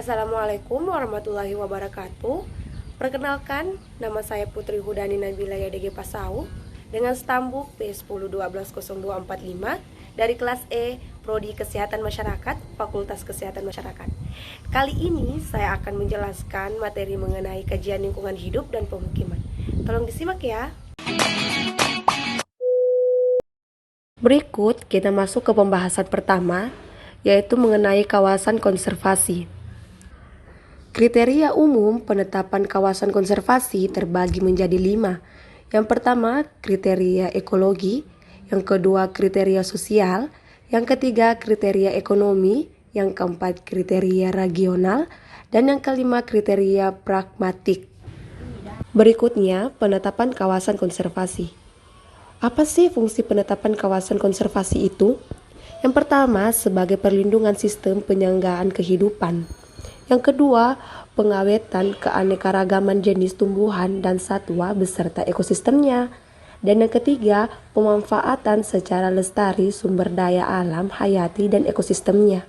Assalamualaikum warahmatullahi wabarakatuh. Perkenalkan, nama saya Putri Hudani Nabila YDG Pasau dengan stambuk P10120245 dari kelas E, Prodi Kesehatan Masyarakat, Fakultas Kesehatan Masyarakat. Kali ini saya akan menjelaskan materi mengenai kajian lingkungan hidup dan pemukiman. Tolong disimak ya. Berikut kita masuk ke pembahasan pertama, yaitu mengenai kawasan konservasi. Kriteria umum penetapan kawasan konservasi terbagi menjadi 5. Yang pertama, kriteria ekologi. Yang kedua, kriteria sosial. Yang ketiga, kriteria ekonomi. Yang keempat, kriteria regional. Dan yang kelima, kriteria pragmatik. Berikutnya, penetapan kawasan konservasi. Apa sih fungsi penetapan kawasan konservasi itu? Yang pertama, sebagai perlindungan sistem penyanggaan kehidupan. Yang kedua, pengawetan keanekaragaman jenis tumbuhan dan satwa beserta ekosistemnya. Dan yang ketiga, pemanfaatan secara lestari sumber daya alam hayati dan ekosistemnya.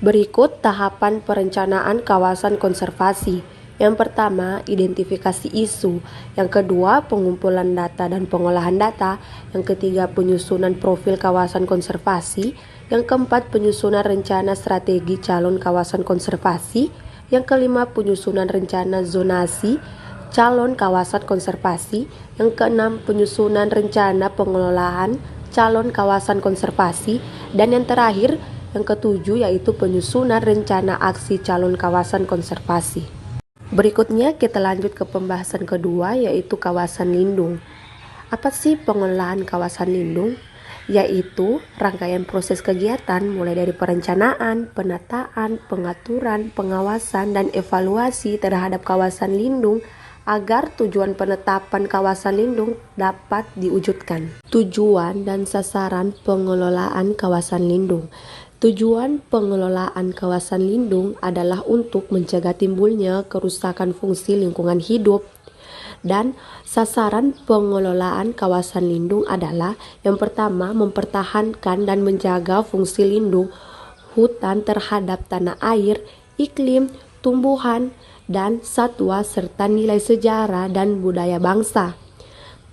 Berikut tahapan perencanaan kawasan konservasi. Yang pertama, identifikasi isu. Yang kedua, pengumpulan data dan pengolahan data. Yang ketiga, penyusunan profil kawasan konservasi. Yang keempat, penyusunan rencana strategi calon kawasan konservasi. Yang kelima, penyusunan rencana zonasi calon kawasan konservasi. Yang keenam, penyusunan rencana pengelolaan calon kawasan konservasi. Dan yang terakhir, yang ketujuh, yaitu penyusunan rencana aksi calon kawasan konservasi. Berikutnya kita lanjut ke pembahasan kedua, yaitu kawasan lindung. Apa sih pengelolaan kawasan lindung? Yaitu rangkaian proses kegiatan mulai dari perencanaan, penataan, pengaturan, pengawasan, dan evaluasi terhadap kawasan lindung agar tujuan penetapan kawasan lindung dapat diwujudkan. Tujuan dan sasaran pengelolaan kawasan lindung. Tujuan pengelolaan kawasan lindung adalah untuk mencegah timbulnya kerusakan fungsi lingkungan hidup. Dan sasaran pengelolaan kawasan lindung adalah yang pertama, mempertahankan dan menjaga fungsi lindung hutan terhadap tanah air, iklim, tumbuhan, dan satwa serta nilai sejarah dan budaya bangsa.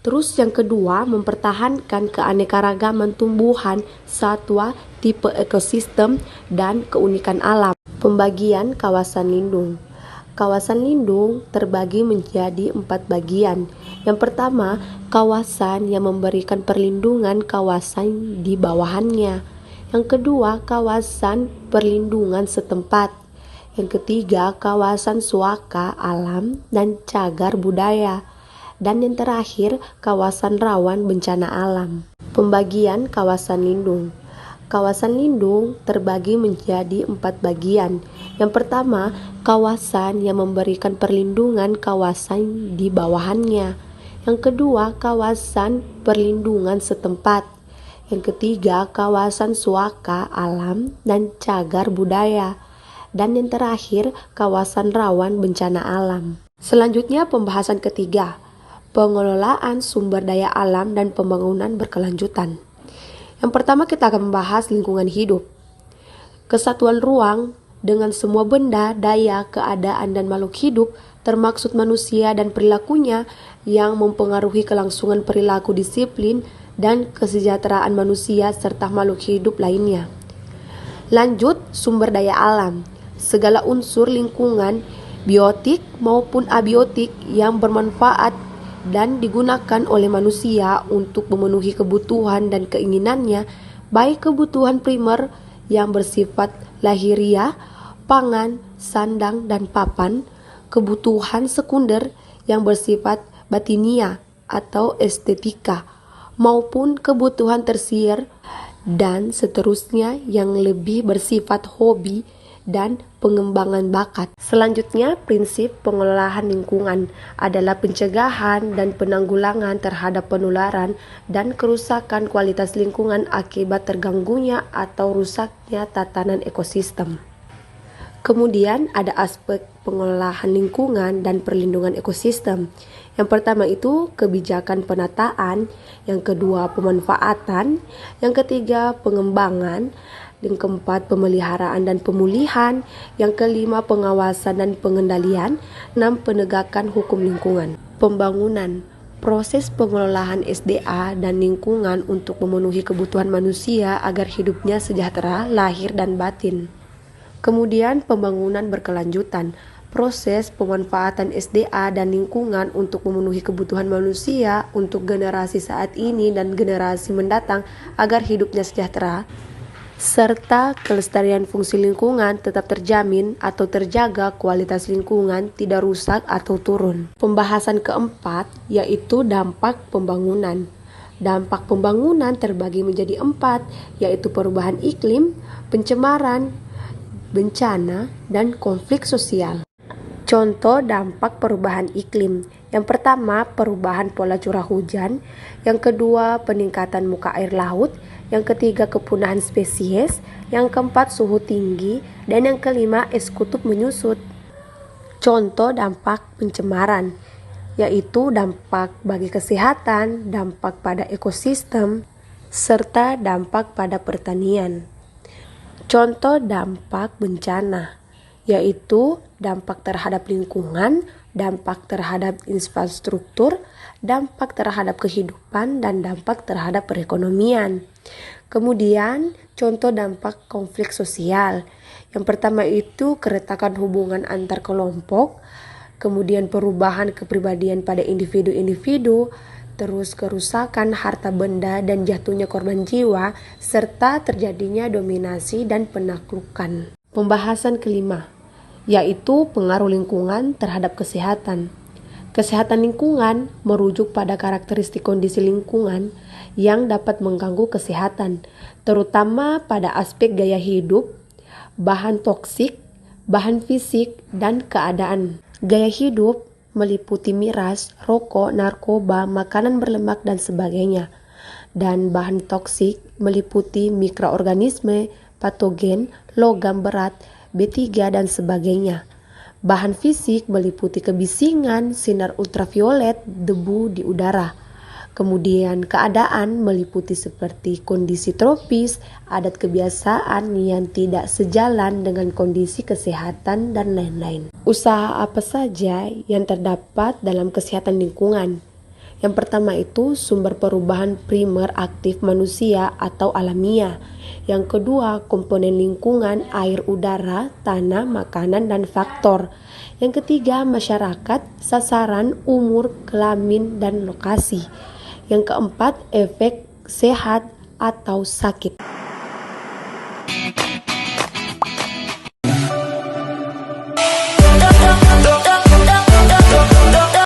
Terus yang kedua, mempertahankan keanekaragaman tumbuhan, satwa, tipe ekosistem, dan keunikan alam. Pembagian kawasan lindung. Kawasan lindung terbagi menjadi 4 bagian. Yang pertama, kawasan yang memberikan perlindungan kawasan di bawahannya. Yang kedua, kawasan perlindungan setempat. Yang ketiga, kawasan suaka alam dan cagar budaya. Dan yang terakhir, kawasan rawan bencana alam. Pembagian kawasan lindung. Kawasan lindung terbagi menjadi 4 bagian. Yang pertama, kawasan yang memberikan perlindungan kawasan di bawahannya. Yang kedua, kawasan perlindungan setempat. Yang ketiga, kawasan suaka alam dan cagar budaya. Dan yang terakhir, kawasan rawan bencana alam. Selanjutnya, pembahasan ketiga, pengelolaan sumber daya alam dan pembangunan berkelanjutan. Yang pertama, kita akan membahas lingkungan hidup. Kesatuan ruang dengan semua benda, daya, keadaan, dan makhluk hidup, termaksud manusia dan perilakunya yang mempengaruhi kelangsungan perilaku disiplin dan kesejahteraan manusia serta makhluk hidup lainnya. Lanjut, sumber daya alam. Segala unsur lingkungan, biotik maupun abiotik yang bermanfaat dan digunakan oleh manusia untuk memenuhi kebutuhan dan keinginannya, baik kebutuhan primer yang bersifat lahiriah, pangan, sandang, dan papan, kebutuhan sekunder yang bersifat batiniah atau estetika, maupun kebutuhan tersier dan seterusnya yang lebih bersifat hobi dan pengembangan bakat. Selanjutnya, prinsip pengelolaan lingkungan adalah pencegahan dan penanggulangan terhadap penularan dan kerusakan kualitas lingkungan akibat terganggunya atau rusaknya tatanan ekosistem. Kemudian ada aspek pengelolaan lingkungan dan perlindungan ekosistem. Yang pertama itu kebijakan penataan, yang kedua pemanfaatan, yang ketiga pengembangan, Yang keempat, pemeliharaan dan pemulihan. Yang kelima, pengawasan dan pengendalian. 6, penegakan hukum lingkungan. Pembangunan, proses pengelolaan SDA dan lingkungan untuk memenuhi kebutuhan manusia agar hidupnya sejahtera, lahir dan batin. Kemudian pembangunan berkelanjutan, proses pemanfaatan SDA dan lingkungan untuk memenuhi kebutuhan manusia untuk generasi saat ini dan generasi mendatang agar hidupnya sejahtera, serta kelestarian fungsi lingkungan tetap terjamin atau terjaga, kualitas lingkungan tidak rusak atau turun. Pembahasan keempat yaitu dampak pembangunan. Dampak pembangunan terbagi menjadi 4, yaitu perubahan iklim, pencemaran, bencana, dan konflik sosial. Contoh dampak perubahan iklim. Yang pertama, perubahan pola curah hujan. Yang kedua, peningkatan muka air laut. Yang ketiga, kepunahan spesies. Yang keempat, suhu tinggi. Dan yang kelima, es kutub menyusut. Contoh dampak pencemaran, yaitu dampak bagi kesehatan, dampak pada ekosistem, serta dampak pada pertanian. Contoh dampak bencana, yaitu dampak terhadap lingkungan, dampak terhadap infrastruktur, dampak terhadap kehidupan, dan dampak terhadap perekonomian. Kemudian, contoh dampak konflik sosial. Yang pertama itu keretakan hubungan antar kelompok, kemudian perubahan kepribadian pada individu-individu, terus kerusakan harta benda dan jatuhnya korban jiwa, serta terjadinya dominasi dan penaklukan. Pembahasan kelima, yaitu pengaruh lingkungan terhadap kesehatan. Kesehatan lingkungan merujuk pada karakteristik kondisi lingkungan yang dapat mengganggu kesehatan, terutama pada aspek gaya hidup, bahan toksik, bahan fisik, dan keadaan. Gaya hidup meliputi miras, rokok, narkoba, makanan berlemak, dan sebagainya. Dan bahan toksik meliputi mikroorganisme, patogen, logam berat, B3, dan sebagainya. Bahan fisik meliputi kebisingan, sinar ultraviolet, debu di udara. Kemudian keadaan meliputi seperti kondisi tropis, adat kebiasaan yang tidak sejalan dengan kondisi kesehatan, dan lain-lain. Usaha apa saja yang terdapat dalam kesehatan lingkungan? Yang pertama itu sumber perubahan primer aktif manusia atau alamiah. Yang kedua, komponen lingkungan, air, udara, tanah, makanan, dan faktor. Yang ketiga, masyarakat, sasaran, umur, kelamin, dan lokasi. Yang keempat, efek sehat atau sakit.